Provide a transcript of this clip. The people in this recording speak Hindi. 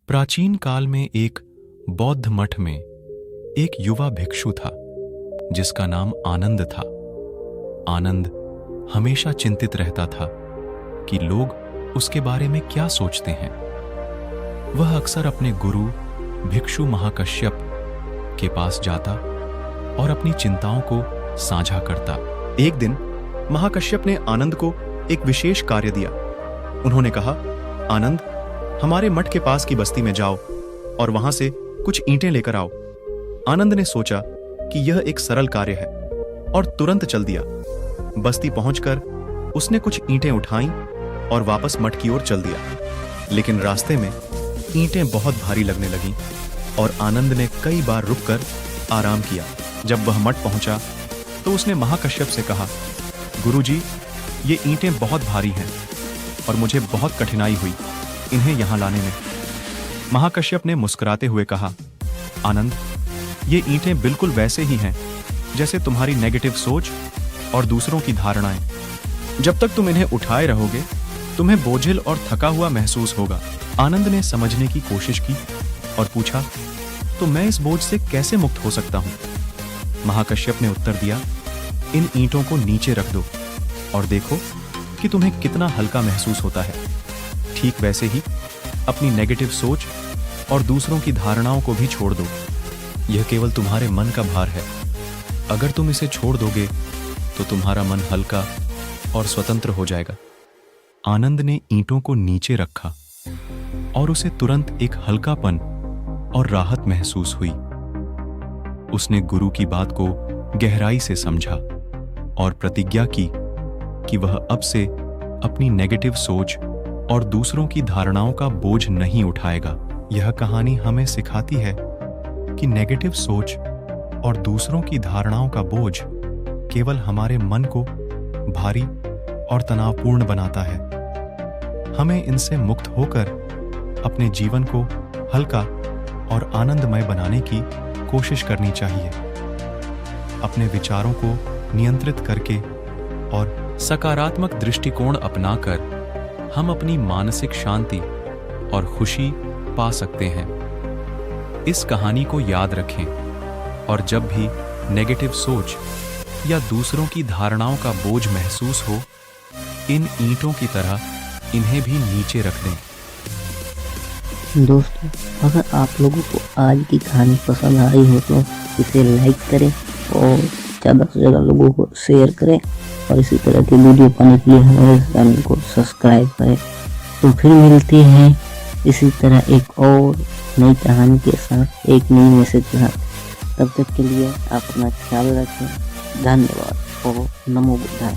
प्राचीन काल में एक बौद्ध मठ में एक युवा भिक्षु था जिसका नाम आनंद था। आनंद हमेशा चिंतित रहता था कि लोग उसके बारे में क्या सोचते हैं। वह अक्सर अपने गुरु भिक्षु महाकश्यप के पास जाता और अपनी चिंताओं को साझा करता। एक दिन महाकश्यप ने आनंद को एक विशेष कार्य दिया। उन्होंने कहा, आनंद, हमारे मठ के पास की बस्ती में जाओ और वहां से कुछ ईंटें लेकर आओ। आनंद ने सोचा कि यह एक सरल कार्य है और तुरंत चल दिया। बस्ती पहुंचकर उसने कुछ ईंटें उठाईं और वापस मठ की ओर चल दिया। लेकिन रास्ते में ईंटें बहुत भारी लगने लगीं और आनंद ने कई बार रुककर आराम किया। जब वह मठ पहुंचा तो उसने महाकश्यप से कहा, गुरुजी, ये ईंटें बहुत भारी हैं और मुझे बहुत कठिनाई हुई इन्हें यहां लाने में। महाकश्यप ने मुस्कुराते हुए कहा, आनंद, ये ईंटें बिल्कुल वैसे ही हैं जैसे तुम्हारी नेगेटिव सोच और दूसरों की धारणाएं। जब तक तुम इन्हें उठाए रहोगे तुम्हें बोझिल और थका हुआ महसूस होगा। आनंद ने समझने की कोशिश की और पूछा, तो मैं इस बोझ से कैसे मुक्त हो सकता हूं? महाकश्यप ने उत्तर दिया, इन ईंटों को नीचे रख दो और देखो कि तुम्हें कितना हल्का महसूस होता है। ठीक वैसे ही अपनी नेगेटिव सोच और दूसरों की धारणाओं को भी छोड़ दो। यह केवल तुम्हारे मन का भार है। अगर तुम इसे छोड़ दोगे तो तुम्हारा मन हल्का और स्वतंत्र हो जाएगा। आनंद ने ईंटों को नीचे रखा और उसे तुरंत एक हल्कापन और राहत महसूस हुई। उसने गुरु की बात को गहराई से समझा और प्रतिज्ञा की कि वह अब से अपनी नेगेटिव सोच और दूसरों की धारणाओं का बोझ नहीं उठाएगा। यह कहानी हमें सिखाती है कि नेगेटिव सोच और दूसरों की धारणाओं का बोझ केवल हमारे मन को भारी और तनावपूर्ण बनाता है। हमें इनसे मुक्त होकर अपने जीवन को हल्का और आनंदमय बनाने की कोशिश करनी चाहिए। अपने विचारों को नियंत्रित करके और सकारात्मक दृष्टिकोण अपनाकर हम अपनी मानसिक शांति और खुशी पा सकते हैं। इस कहानी को याद रखें और जब भी नेगेटिव सोच या दूसरों की धारणाओं का बोझ महसूस हो, इन ईंटों की तरह इन्हें भी नीचे रख दें। दोस्तों, अगर आप लोगों को आज की कहानी पसंद आई हो तो इसे लाइक करें और ज़्यादा से ज़्यादा लोगों को शेयर करें और इसी तरह की वीडियो पाने के लिए हमारे चैनल को सब्सक्राइब करें। तो फिर मिलते हैं इसी तरह एक और नई कहानी के साथ, एक नई मैसेज के साथ। तब तक के लिए आप अपना ख्याल रखें। धन्यवाद और नमो बुद्धाय।